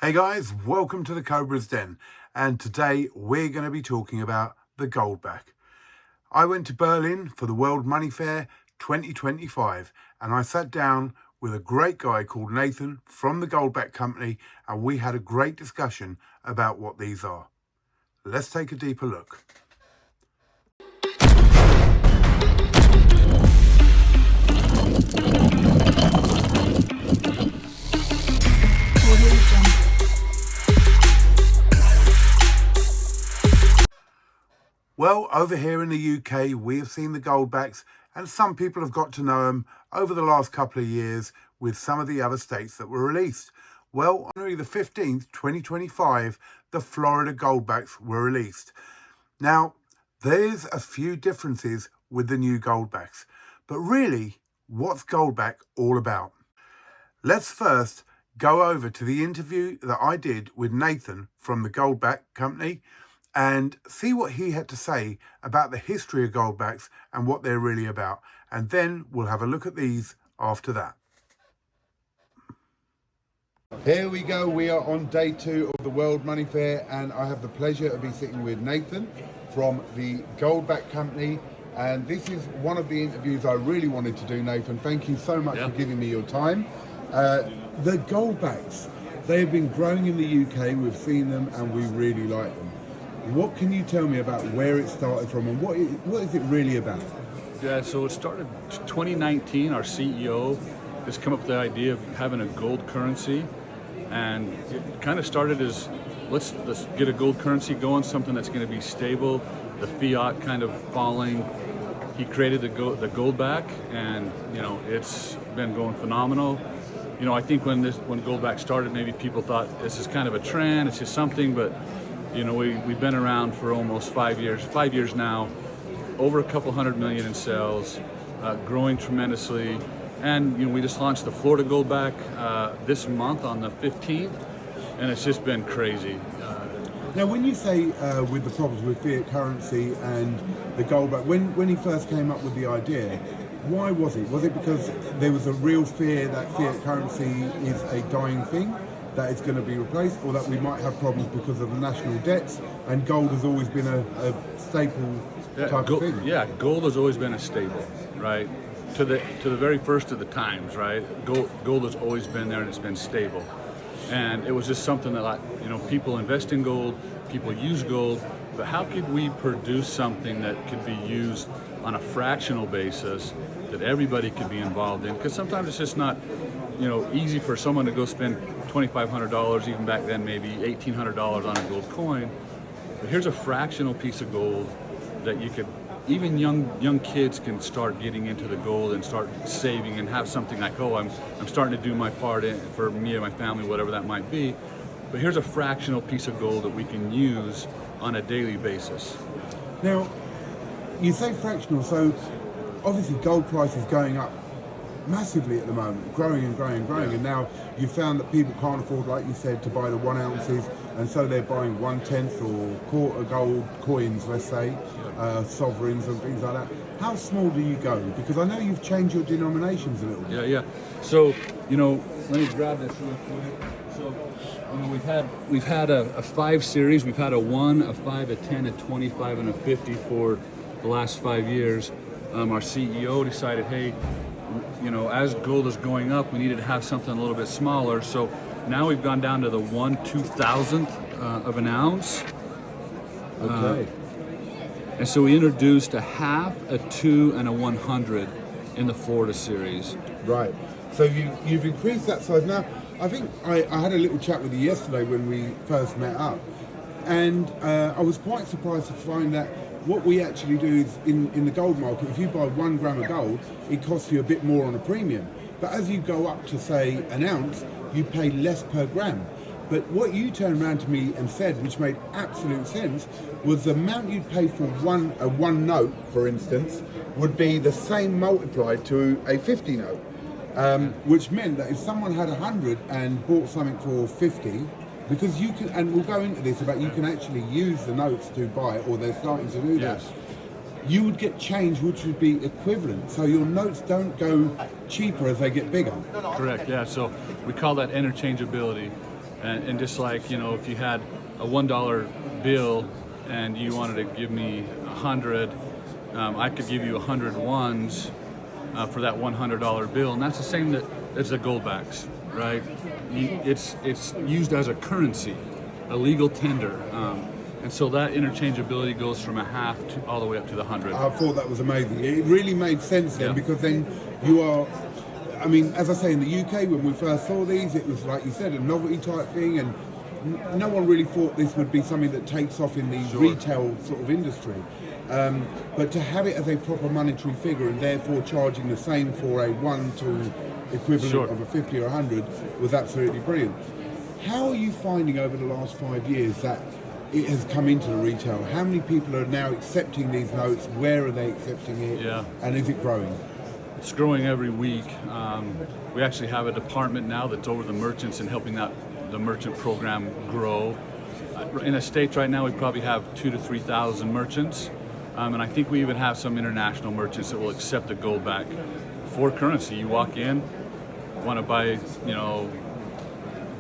Hey guys, welcome to the Cobra's Den, and today we're going to be talking about the Goldback. I went to Berlin for the World Money Fair 2025 and I sat down with a great guy called Nathan from the Goldback company, and we had a great discussion about what these are. Let's take a deeper look. Well, over here in the UK, we have seen the Goldbacks, and some people have got to know them over the last couple of years with some of the other states that were released. Well, on January the 15th, 2025, the Florida Goldbacks were released. Now, there's a few differences with the new Goldbacks, but really, what's Goldback all about? Let's first go over to the interview that I did with Nathan from the Goldback company and see what he had to say about the history of Goldbacks and what they're really about. And then we'll have a look at these after that. Here we go, we are on day 2 of the World Money Fair, and I have the pleasure of be sitting with Nathan from the Goldback company. And this is one of the interviews I really wanted to do, Nathan. Thank you so much for giving me your time. The Goldbacks, they have been growing in the UK, we've seen them and we really like them. What can you tell me about where it started from and what is it really about? Yeah, so it started 2019. Our CEO has come up with the idea of having a gold currency, and it kind of started as let's get a gold currency going, something that's going to be stable, the fiat kind of falling. He created the Goldback, and it's been going phenomenal. I think when Goldback started, maybe people thought this is kind of a trend, it's just something, but we've been around for almost 5 years. 5 years now, over a couple $100 million in sales, growing tremendously. And we just launched the Florida Goldback this month on the 15th, and it's just been crazy. Now, when you say with the problems with fiat currency and the Goldback, when he first came up with the idea, why was it? Was it because there was a real fear that fiat currency is a dying thing, that it's going to be replaced, or that we might have problems because of the national debts, and gold has always been a staple type of thing? Yeah, gold has always been a staple, right? To the very first of the times, right? Gold has always been there and it's been stable. And it was just something that people invest in gold, people use gold, but how could we produce something that could be used on a fractional basis that everybody could be involved in? Because sometimes it's just not easy for someone to go spend $2,500, even back then maybe $1,800 on a gold coin. But here's a fractional piece of gold that you could, even young kids can start getting into the gold and start saving and have something like, oh, I'm starting to do my part for me and my family, whatever that might be. But here's a fractional piece of gold that we can use on a daily basis. Now, you say fractional, so obviously gold price is going up massively at the moment, growing and growing and growing, and now you found that people can't afford, like you said, to buy the 1 ounces, and so they're buying 1/10 or quarter gold coins, let's say, sovereigns and things like that. How small do you go? Because I know you've changed your denominations a little bit. Yeah. So let me grab this real quick. So we've had a 5 series. We've had a 1, a 5, a 10, a 25, and a 50 for the last 5 years. Our CEO decided, hey, as gold is going up, we needed to have something a little bit smaller. So now we've gone down to the 1/2000th of an ounce. Okay. And so we introduced a half, a 2, and a 100 in the Florida series. Right. So you've increased that size. Now, I think I had a little chat with you yesterday when we first met up, and I was quite surprised to find that what we actually do is in the gold market, if you buy 1 gram of gold, it costs you a bit more on a premium. But as you go up to, say, an ounce, you pay less per gram. But what you turned around to me and said, which made absolute sense, was the amount you'd pay for one note, for instance, would be the same multiplied to a 50 note. Which meant that if someone had 100 and bought something for 50, because you can, and we'll go into this about you can actually use the notes to buy it, or they're starting to do that. Yes. You would get change which would be equivalent, so your notes don't go cheaper as they get bigger. Correct, yeah. So we call that interchangeability. And just like, you know, if you had a $1 bill and you wanted to give me 100, I could give you 100 ones for that $100 bill, and that's the same as the Goldbacks, right? It's used as a currency, a legal tender, and so that interchangeability goes from a half to all the way up to the 100. I thought that was amazing. It really made sense then, Yeah. because then you are, I mean, as I say, in the UK, when we first saw these, it was like you said, a novelty type thing, and no one really thought this would be something that takes off in the Sure. retail sort of industry. But to have it as a proper monetary figure and therefore charging the same for a 1 to equivalent Sure. of a 50 or 100 was absolutely brilliant. How are you finding over the last 5 years that it has come into the retail? How many people are now accepting these notes? Where are they accepting it? Yeah. And is it growing? It's growing every week. We actually have a department now that's over the merchants and helping the merchant program grow. In the States right now, we probably have 2,000 to 3,000 merchants. And I think we even have some international merchants that will accept a Goldback for currency. You walk in, want to buy, you know,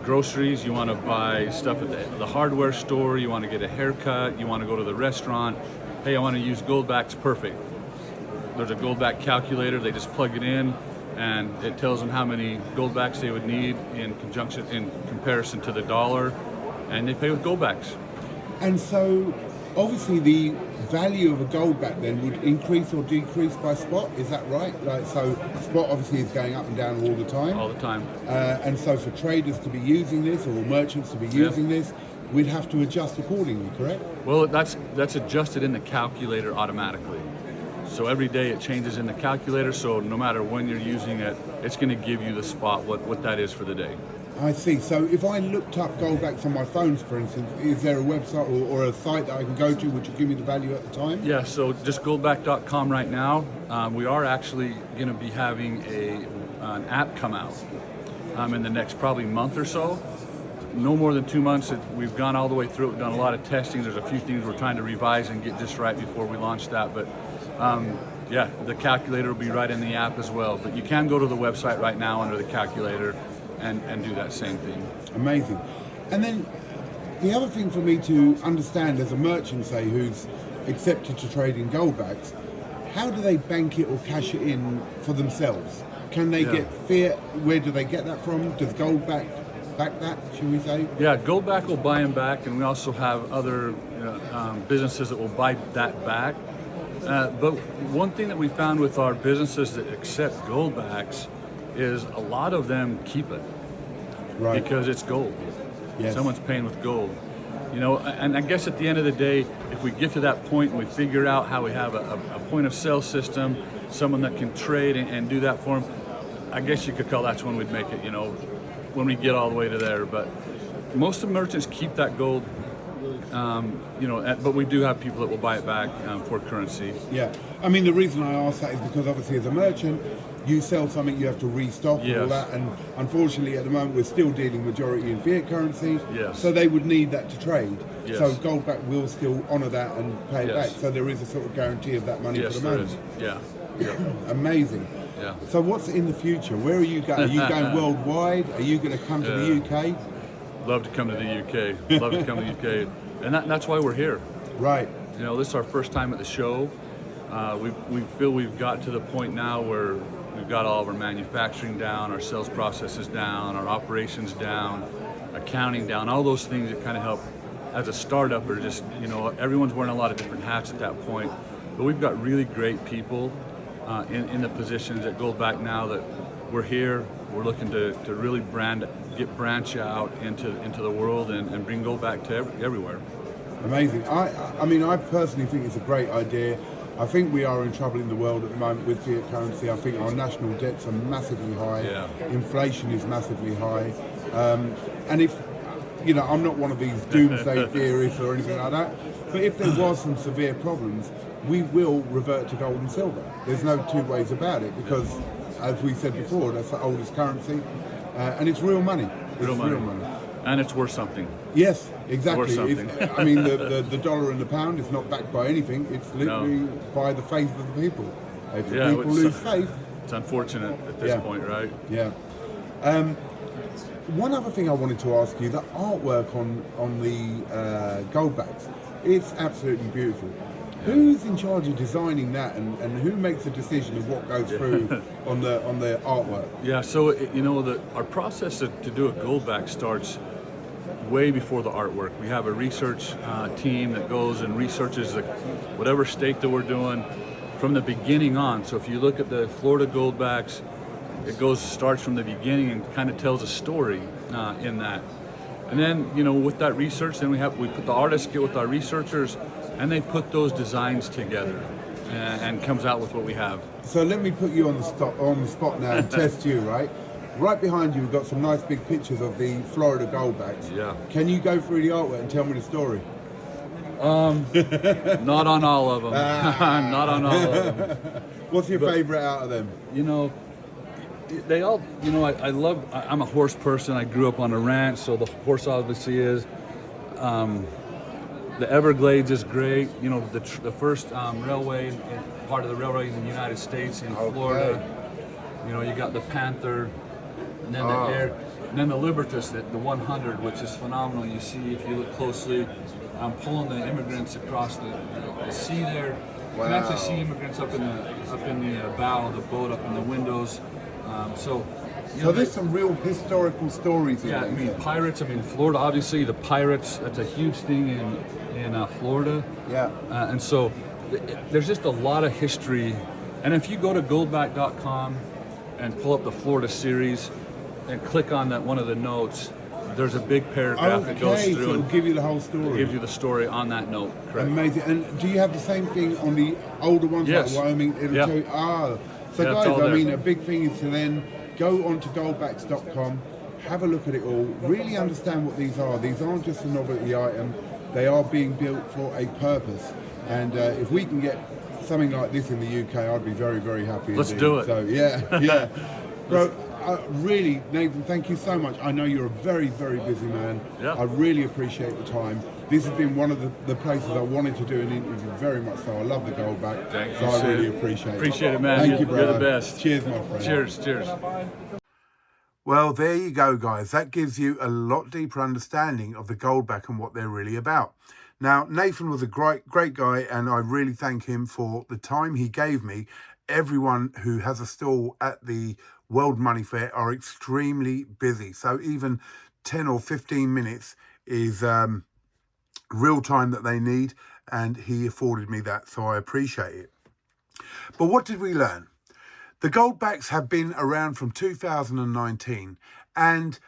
groceries, you want to buy stuff at the hardware store, you want to get a haircut, you want to go to the restaurant. Hey, I want to use Goldbacks, perfect. There's a Goldback calculator, they just plug it in and it tells them how many Goldbacks they would need in comparison to the dollar, and they pay with Goldbacks. And so, obviously, the value of a Goldback then would increase or decrease by spot. Is that right? Like, so spot obviously is going up and down all the time. All the time. And so, for traders to be using this or merchants to be using this, we'd have to adjust accordingly. Correct? Well, that's adjusted in the calculator automatically. So every day it changes in the calculator. So no matter when you're using it, it's going to give you the spot what that is for the day. I see. So if I looked up Goldbacks on my phones, for instance, is there a website or a site that I can go to which will give me the value at the time? Yeah, so just goldback.com right now. We are actually going to be having an app come out in the next probably month or so. No more than 2 months. We've gone all the way through it. We've done a lot of testing. There's a few things we're trying to revise and get just right before we launch that. But yeah, the calculator will be right in the app as well. But you can go to the website right now under the calculator and do that same thing. Amazing. And then the other thing for me to understand as a merchant, say, who's accepted to trade in Goldbacks, how do they bank it or cash it in for themselves? Can they get fiat? Where do they get that from? Does Goldback back that, should we say? Yeah, Goldback will buy them back, and we also have other businesses that will buy that back. But one thing that we found with our businesses that accept Goldbacks is a lot of them keep it, Right. because it's gold. Yes. Someone's paying with gold. You know, and I guess at the end of the day, if we get to that point and we figure out how we have a point of sale system, someone that can trade and do that for them, I guess you could call that's when we'd make it, you know, when we get all the way to there. But most of the merchants keep that gold, you know, but we do have people that will buy it back for currency. Yeah. I mean, the reason I ask that is because obviously as a merchant, you sell something, you have to restock and all Yes. that, and unfortunately at the moment we're still dealing majority in fiat currency, Yes. so they would need that to trade. Yes. So Goldback will still honour that and pay it Yes. back, so there is a sort of guarantee of that money Yes, for the there moment. is. Yeah. Yeah. Amazing. Yeah. So what's in the future? Where are you going? Are you going worldwide? Are you going to come to the Yeah. UK? Love to come to the UK. Love to come to the UK. And that's why we're here. Right. You know, this is our first time at the show. We feel we've got to the point now where we've got all of our manufacturing down, our sales processes down, our operations down, accounting down, all those things that kind of help as a startup, or just, you know, everyone's wearing a lot of different hats at that point. But we've got really great people in the positions at Goldback now that we're here. We're looking to really branch out into the world and bring Goldback to everywhere. Amazing. I mean, I personally think it's a great idea. I think we are in trouble in the world at the moment with fiat currency. I think our national debts are massively high. Yeah. Inflation is massively high. And if, you know, I'm not one of these doomsday theorists or anything like that, but if there was some severe problems, we will revert to gold and silver. There's no two ways about it, because, as we said before, that's the oldest currency, and it's real money. It's Real money. And it's worth something. Yes, exactly. Or something. I mean, the dollar and the pound is not backed by anything. It's literally by the faith of the people. If the people lose faith, it's unfortunate at this point, right? yeah. One other thing I wanted to ask you, the artwork on the Goldbacks, it's absolutely beautiful. Who's in charge of designing that, and who makes the decision of what goes through on the artwork? Yeah, so you know, our process to do a Goldback starts way before the artwork. We have a research team that goes and researches whatever state that we're doing from the beginning on. So if you look at the Florida Goldbacks, it starts from the beginning and kind of tells a story in that. And then, you know, with that research, then we put the artists get with our researchers, and they put those designs together and comes out with what we have. So let me put you on the spot now and test you, right? Right behind you, we've got some nice big pictures of the Florida Goldbacks. Yeah. Can you go through the artwork and tell me the story? Not on all of them. Not on all of them. What's your favorite out of them? You know, they all, you know, I'm a horse person. I grew up on a ranch, so the horse obviously is. The Everglades is great. You know, the first railway, part of the railway in the United States in Florida. You know, you got the Panther, and then the Air, and then the Libertas, the 100, which is phenomenal. You see, if you look closely, I'm pulling the immigrants across the sea there. You can actually see immigrants up in the bow of the boat, up in the windows. So there's some real historical stories. Yeah, I mean pirates. I mean Florida. Obviously, the pirates. That's a huge thing in Florida. Yeah. And so there's just a lot of history. And if you go to Goldback.com and pull up the Florida series and click on that one of the notes, there's a big paragraph that goes through. So it'll give you the whole story. It gives you the story on that note. Correct. Amazing. And do you have the same thing on the older ones, Yes. like Wyoming? It'll tell you, So Yeah, it's guys, all I there. mean, a big thing is to then go onto goldbacks.com, have a look at it all, really understand what these are. These aren't just a novelty item. They are being built for a purpose. And if we can get something like this in the UK, I'd be very, very happy. Let's indeed. do it. So yeah. Bro, really, Nathan, thank you so much. I know you're a very, very busy man. Yeah. I really appreciate the time. This has been one of the places I wanted to do an interview, very much so. I love the Goldback. Thank so you, I Sid. really appreciate it. Appreciate it, man. Thank you, You're bro. the best. Cheers, my friend. Cheers. Well, there you go, guys. That gives you a lot deeper understanding of the Goldback and what they're really about. Now, Nathan was a great guy, and I really thank him for the time he gave me. Everyone who has a stall at the World Money Fair are extremely busy. So even 10 or 15 minutes is real time that they need, and he afforded me that, so I appreciate it. But what did we learn? The Goldbacks have been around from 2019, and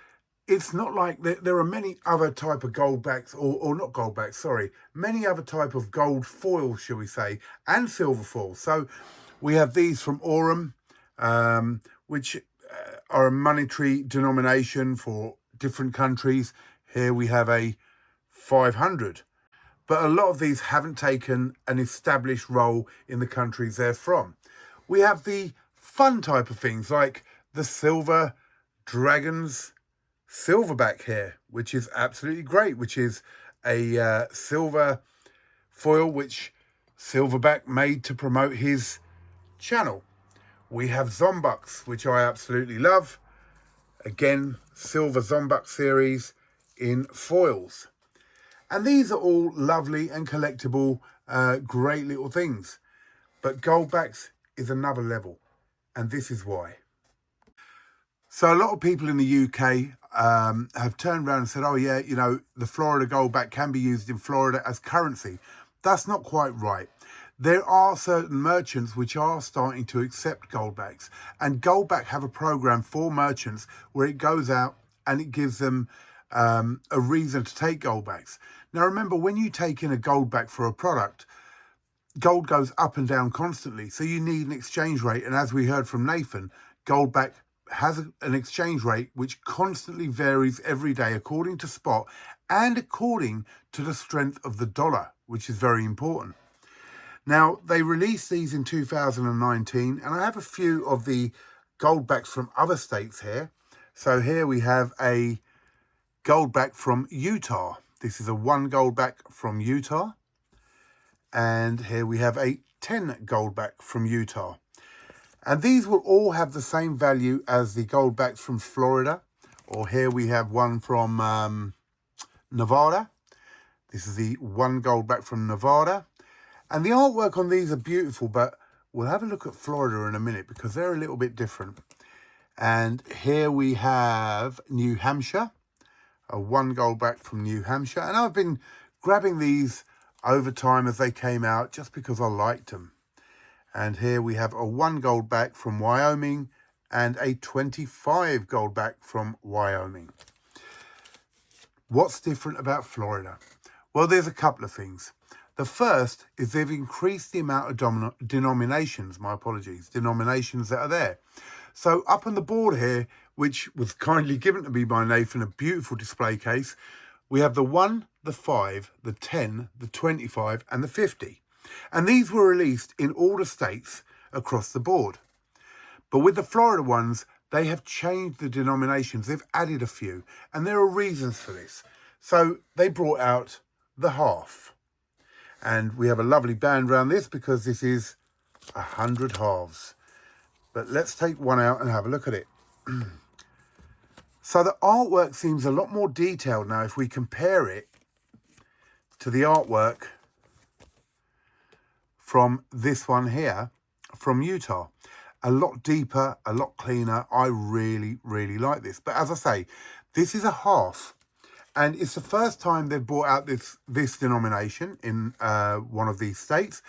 it's not like there are many other type of Goldbacks, or not Goldbacks, sorry, many other type of gold foils, shall we say, and silver foils. So we have these from Aurum, which are a monetary denomination for different countries. Here we have a 500. But a lot of these haven't taken an established role in the countries they're from. We have the fun type of things like the Silver Dragons Silverback here, which is absolutely great, which is a silver foil which Silverback made to promote his channel. We have Zombucks, which I absolutely love. Again, Silver Zombuck series in foils. And these are all lovely and collectible, great little things. But Goldbacks is another level, and this is why. So a lot of people in the UK have turned around and said, oh yeah, you know, the Florida Goldback can be used in Florida as currency. That's not quite right. There are certain merchants which are starting to accept Goldbacks, and Goldback have a program for merchants where it goes out and it gives them a reason to take Goldbacks. Now remember, when you take in a Goldback for a product, gold goes up and down constantly, so you need an exchange rate. And as we heard from Nathan, Goldback has an exchange rate which constantly varies every day according to spot and according to the strength of the dollar, which is very important. Now, they released these in 2019, and I have a few of the Goldbacks from other states here. So here we have a Goldback from Utah. This is a 1 Goldback from Utah. And here we have a 10 Goldback from Utah. And these will all have the same value as the Goldbacks from Florida, Or here we have one from Nevada. This is the one Goldback from Nevada. And the artwork on these are beautiful, but we'll have a look at Florida in a minute because they're a little bit different. And here we have New Hampshire, a one Goldback from New Hampshire. And I've been grabbing these over time as they came out just because I liked them. And here we have a one Goldback from Wyoming and a 25 Goldback from Wyoming. What's different about Florida? Well, there's a couple of things. The first is they've increased the amount of denominations that are there. So up on the board here, which was kindly given to me by Nathan, a beautiful display case, we have the 1, the 5, the 10, the 25 and the 50. And these were released in all the states across the board. But with the Florida ones, they have changed the denominations. They've added a few, and there are reasons for this. So they brought out the half. And we have a lovely band around this because this is 100 halves. But let's take one out and have a look at it. So the artwork seems a lot more detailed now if we compare it to the artwork from this one here from Utah. A lot deeper, a lot cleaner. I really, really like this. But as I say, this is a half. And it's the first time they've brought out this denomination in one of these states.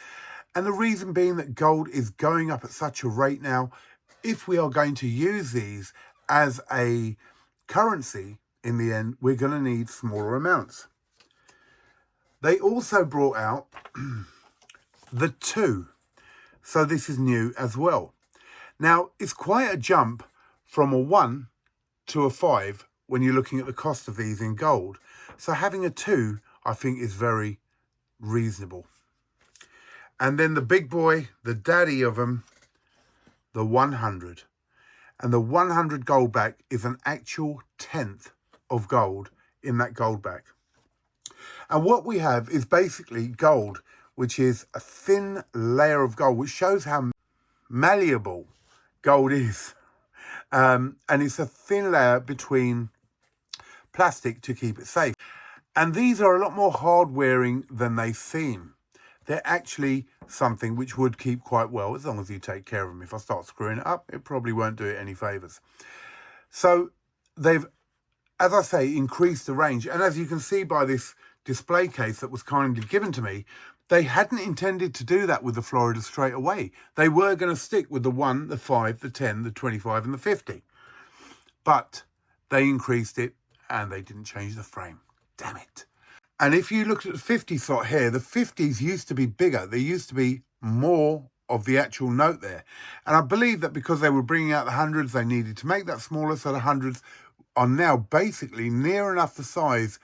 And the reason being that gold is going up at such a rate now. If we are going to use these as a currency, in the end, we're going to need smaller amounts. They also brought out the 2. So this is new as well. Now, it's quite a jump from a 1 to a 5 when you're looking at the cost of these in gold. So having a 2, I think, is very reasonable. And then the big boy, the daddy of them, the 100. And the 100 Goldback is an actual 10th of gold in that Goldback. And what we have is basically gold, which is a thin layer of gold, which shows how malleable gold is. And it's a thin layer between plastic to keep it safe. And these are a lot more hard wearing than they seem. They're actually something which would keep quite well as long as you take care of them. If I start screwing it up, it probably won't do it any favours. So they've, as I say, increased the range. And as you can see by this display case that was kindly given to me, they hadn't intended to do that with the Florida straight away. They were going to stick with the 1, the 5, the 10, the 25 and the 50. But they increased it and they didn't change the frame. Damn it. And if you look at the 50 slot here, the 50s used to be bigger. There used to be more of the actual note there. And I believe that because they were bringing out the 100s, they needed to make that smaller. So the 100s are now basically near enough the size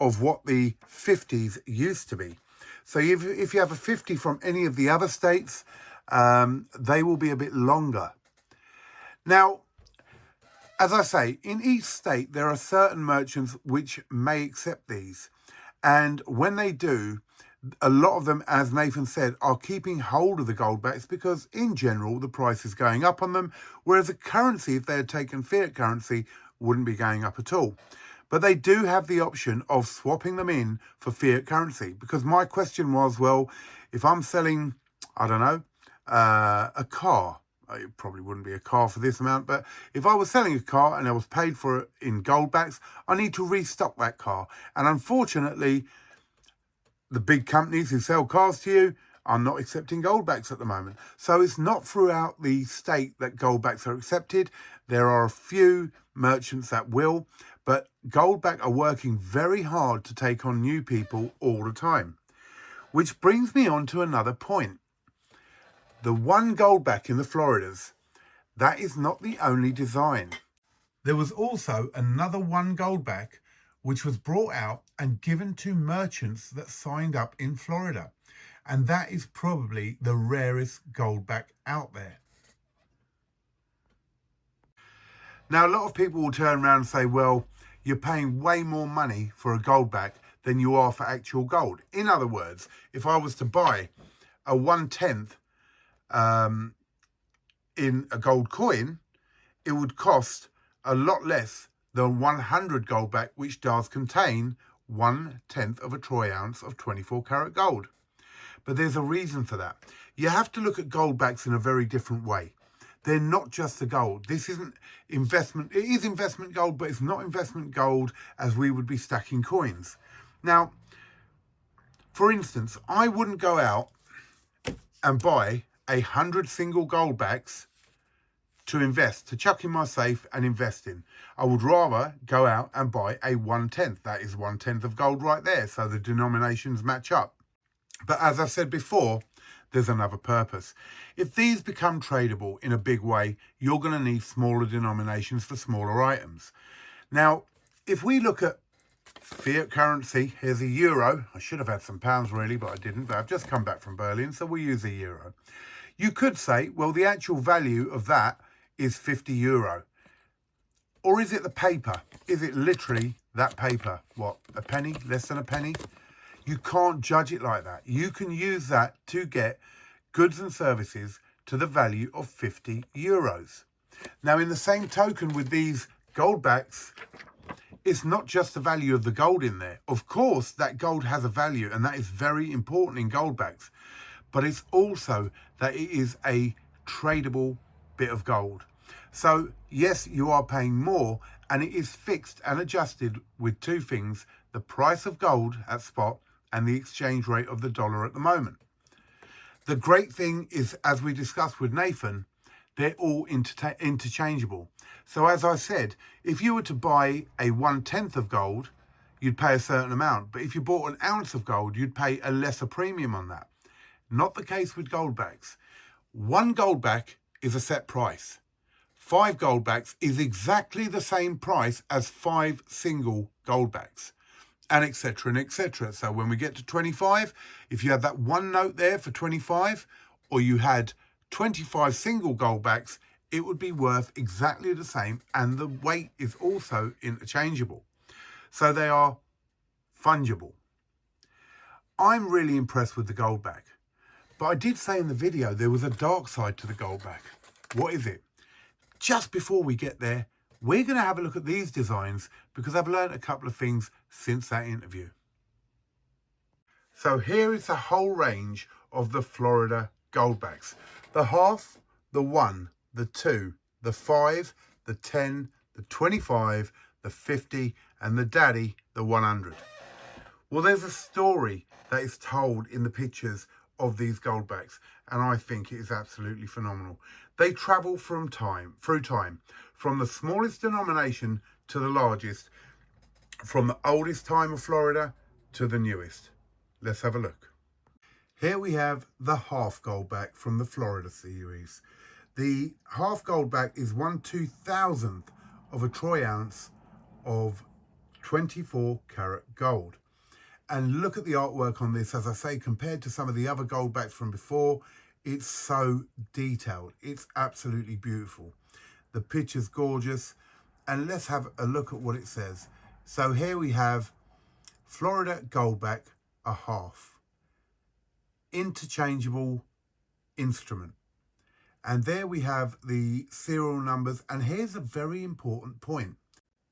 of what the 50s used to be. So if you have a 50 from any of the other states, they will be a bit longer. Now, as I say, in each state, there are certain merchants which may accept these. And when they do, a lot of them, as Nathan said, are keeping hold of the Goldbacks because in general, the price is going up on them. Whereas the currency, if they had taken fiat currency, wouldn't be going up at all. But they do have the option of swapping them in for fiat currency. Because my question was, well, if I'm selling, I don't know, a car, it probably wouldn't be a car for this amount, but if I was selling a car and I was paid for it in Goldbacks, I need to restock that car. And unfortunately, the big companies who sell cars to you are not accepting Goldbacks at the moment. So it's not throughout the state that Goldbacks are accepted. There are a few merchants that will, but Goldback are working very hard to take on new people all the time. Which brings me on to another point. The one Goldback in the Floridas, that is not the only design. There was also another one Goldback which was brought out and given to merchants that signed up in Florida. And that is probably the rarest Goldback out there. Now, a lot of people will turn around and say, well, you're paying way more money for a Goldback than you are for actual gold. In other words, if I was to buy a 1/10 in a gold coin, it would cost a lot less the 100 Goldback, which does contain 1/10 of a troy ounce of 24 karat gold. But there's a reason for that. You have to look at Goldbacks in a very different way. They're not just the gold. This isn't investment. It is investment gold, but it's not investment gold as we would be stacking coins. Now, for instance, I wouldn't go out and buy 100 single Goldbacks to invest, to chuck in my safe and invest in. I would rather go out and buy a 1/10. That is 1/10 of gold right there. So the denominations match up. But as I said before, there's another purpose. If these become tradable in a big way, you're going to need smaller denominations for smaller items. Now, if we look at fiat currency, here's a euro. I should have had some pounds really, but I didn't. But I've just come back from Berlin, so we'll use a euro. You could say, well, the actual value of that is 50 euro. Or is it the paper? Is it literally that paper? What, a penny? Less than a penny? You can't judge it like that. You can use that to get goods and services to the value of 50 euros. Now, in the same token with these Goldbacks, it's not just the value of the gold in there. Of course, that gold has a value, and that is very important in Goldbacks. But it's also that it is a tradable bit of gold. So yes, you are paying more, and it is fixed and adjusted with two things: the price of gold at spot and the exchange rate of the dollar at the moment. The great thing is, as we discussed with Nathan, they're all interchangeable. So as I said, if you were to buy a 1/10 of gold, you'd pay a certain amount. But if you bought an ounce of gold, you'd pay a lesser premium on that. Not the case with Goldbacks. One Goldback is a set price. 5 Goldbacks is exactly the same price as 5 single Goldbacks, and etc. and etc. So when we get to 25, if you had that one note there for 25, or you had 25 single Goldbacks, it would be worth exactly the same, and the weight is also interchangeable. So they are fungible. I'm really impressed with the Goldback. But I did say in the video there was a dark side to the Goldback. What is it? Just before we get there, we're going to have a look at these designs because I've learned a couple of things since that interview. So here is the whole range of the Florida Goldbacks. The half, the 1, the 2, the 5, the 10, the 25, the 50, and the daddy, the 100. Well, there's a story that is told in the pictures of these Goldbacks, and I think it is absolutely phenomenal. They travel through time, from the smallest denomination to the largest, from the oldest time of Florida to the newest. Let's have a look. Here we have the half Goldback from the Florida series. The half Goldback is 1/2000th of a troy ounce of 24 karat gold. And look at the artwork on this. As I say, compared to some of the other Goldbacks from before, it's so detailed. It's absolutely beautiful. The picture's gorgeous. And let's have a look at what it says. So here we have Florida Goldback, a half. Interchangeable instrument. And there we have the serial numbers. And here's a very important point.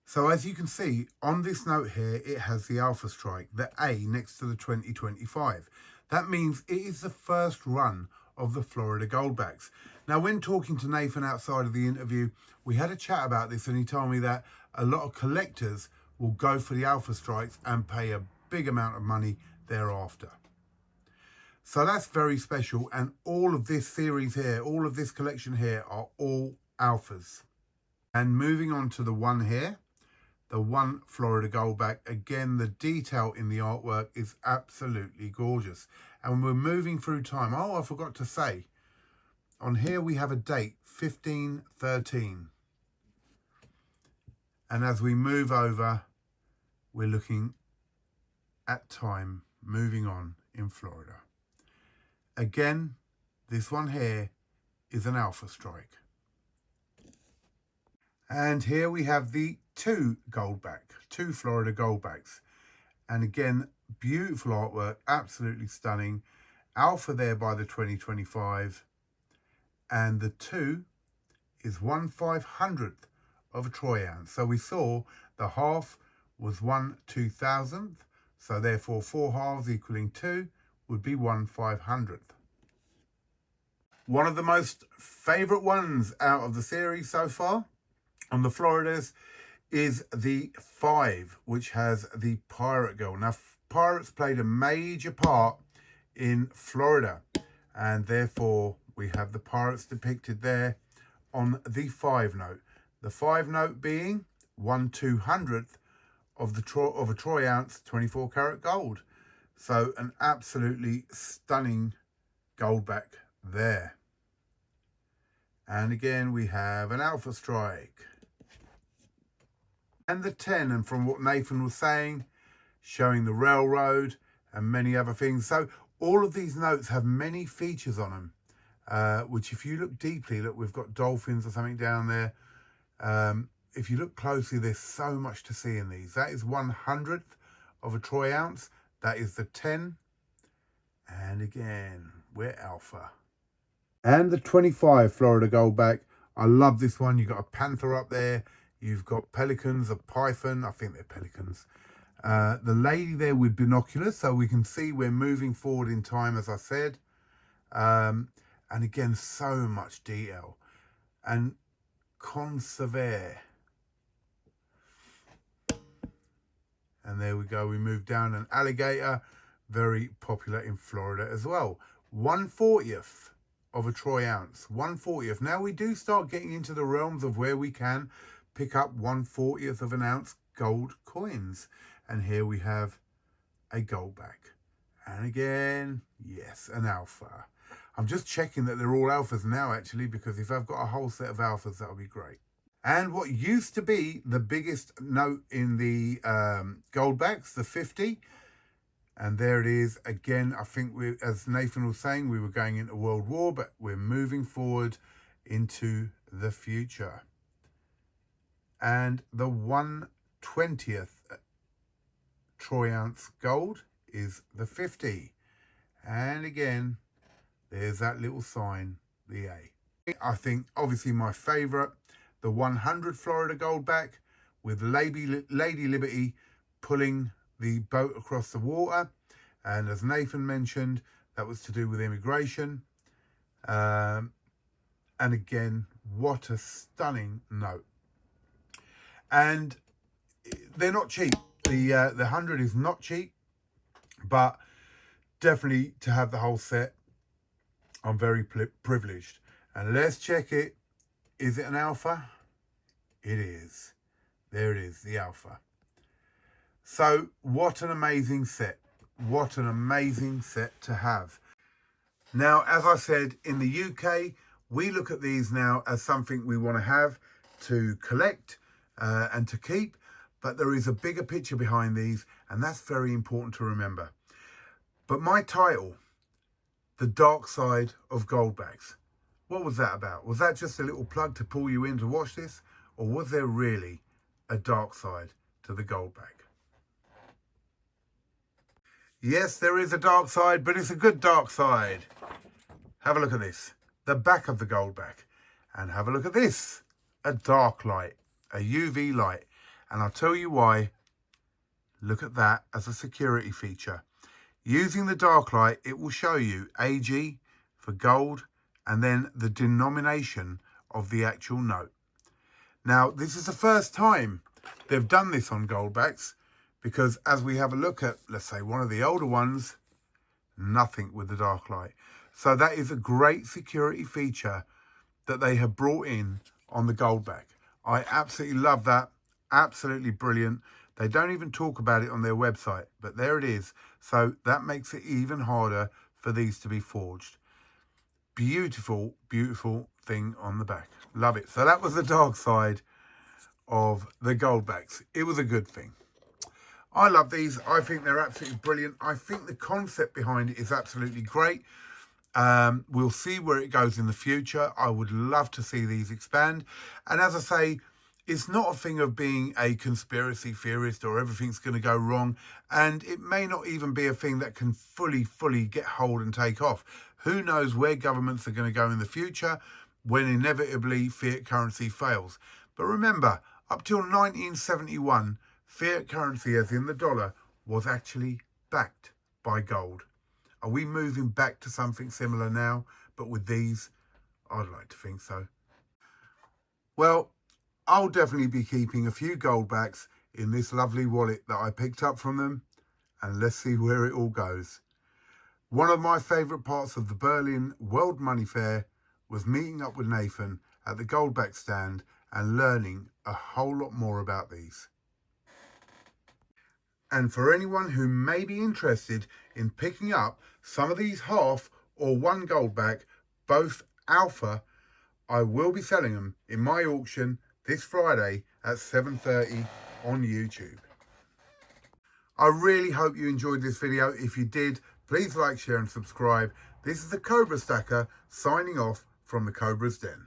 So as you can see on this note here, it has the alpha strike, the A next to the 2025. That means it is the first run of the Florida Goldbacks. Now, when talking to Nathan outside of the interview, we had a chat about this, and he told me that a lot of collectors will go for the alpha strikes and pay a big amount of money thereafter. So that's very special, and all of this series here, all of this collection here are all alphas. And moving on to the one here, the 1 Florida Goldback. Again, the detail in the artwork is absolutely gorgeous. And we're moving through time. Oh, I forgot to say, on here we have a date, 1513. And as we move over, we're looking at time moving on in Florida. Again, this one here is an alpha strike. And here we have the 2 Florida Goldbacks. And again, beautiful artwork, absolutely stunning. Alpha there by the 2025. And the 2 is 1/500th of a troy ounce. So we saw the half was 1/2000th, so therefore 4 halves equaling 2 would be 1/500th. One of the most favourite ones out of the series so far on the Floridas is the 5, which has the Pirate Girl. Now, pirates played a major part in Florida, and therefore we have the pirates depicted there on the 5 note. The 5 note being 1/200th of a troy ounce 24 karat gold. So an absolutely stunning Goldback there. And again, we have an alpha strike. And the 10, and from what Nathan was saying, showing the railroad and many other things. So all of these notes have many features on them, which if you look deeply, look, we've got dolphins or something down there. If you look closely, there's so much to see in these. That is 1/100th of a troy ounce. That is the 10. And again, we're alpha. And the 25 Florida Goldback. I love this one. You've got a panther up there. You've got pelicans, a python. I think they're pelicans. The lady there with binoculars, so we can see we're moving forward in time, as I said. And again, so much detail. And conserver. And there we go. We move down an alligator, very popular in Florida as well. 1/40th of a troy ounce. 1/40th. Now we do start getting into the realms of where we can pick up 1/40th of an ounce gold coins. And here we have a Goldback. And again, yes, an alpha. I'm just checking that they're all alphas now, actually, because if I've got a whole set of alphas, that would be great. And what used to be the biggest note in the Goldbacks, the 50. And there it is. Again, I think, as Nathan was saying, we were going into World War, but we're moving forward into the future. And the 1/20th troy ounce gold is the 50. And again, there's that little sign, the A. I think, obviously, my favourite, the 100 Florida Goldback with Lady Liberty pulling the boat across the water. And as Nathan mentioned, that was to do with immigration. And again, what a stunning note. And they're not cheap. The 100 is not cheap, but definitely to have the whole set, I'm very privileged. And let's check it. Is it an alpha? It is. There it is, the alpha. So what an amazing set. What an amazing set to have. Now, as I said, in the UK, we look at these now as something we want to have to collect and to keep. But there is a bigger picture behind these, and that's very important to remember. But my title, The Dark Side of Goldbacks, what was that about? Was that just a little plug to pull you in to watch this? Or was there really a dark side to the Goldback? Yes, there is a dark side, but it's a good dark side. Have a look at this, the back of the Goldback. And have a look at this, a dark light, a UV light. And I'll tell you why. Look at that as a security feature. Using the dark light, it will show you AG for gold and then the denomination of the actual note. Now, this is the first time they've done this on Goldbacks, because as we have a look at, let's say, one of the older ones, nothing with the dark light. So that is a great security feature that they have brought in on the Goldback. I absolutely love that. Absolutely brilliant. They don't even talk about it on their website, but there it is. So that makes it even harder for these to be forged. Beautiful, beautiful thing on the back. Love it. So that was the dark side of the Goldbacks. It was a good thing. I love these. I think they're absolutely brilliant. I think the concept behind it is absolutely great. We'll see where it goes in the future. I would love to see these expand. And as I say, it's not a thing of being a conspiracy theorist or everything's going to go wrong. And it may not even be a thing that can fully get hold and take off. Who knows where governments are going to go in the future when inevitably fiat currency fails. But remember, up till 1971, fiat currency, as in the dollar, was actually backed by gold. Are we moving back to something similar now, but with these? I'd like to think so. Well, I'll definitely be keeping a few Goldbacks in this lovely wallet that I picked up from them, and let's see where it all goes. One of my favourite parts of the Berlin World Money Fair was meeting up with Nathan at the Goldback stand and learning a whole lot more about these. And for anyone who may be interested in picking up some of these half or one Goldback, both alpha, I will be selling them in my auction this Friday at 7:30 on YouTube. I really hope you enjoyed this video. If you did, please like, share and subscribe. This is the Cobra Stacker signing off from the Cobra's Den.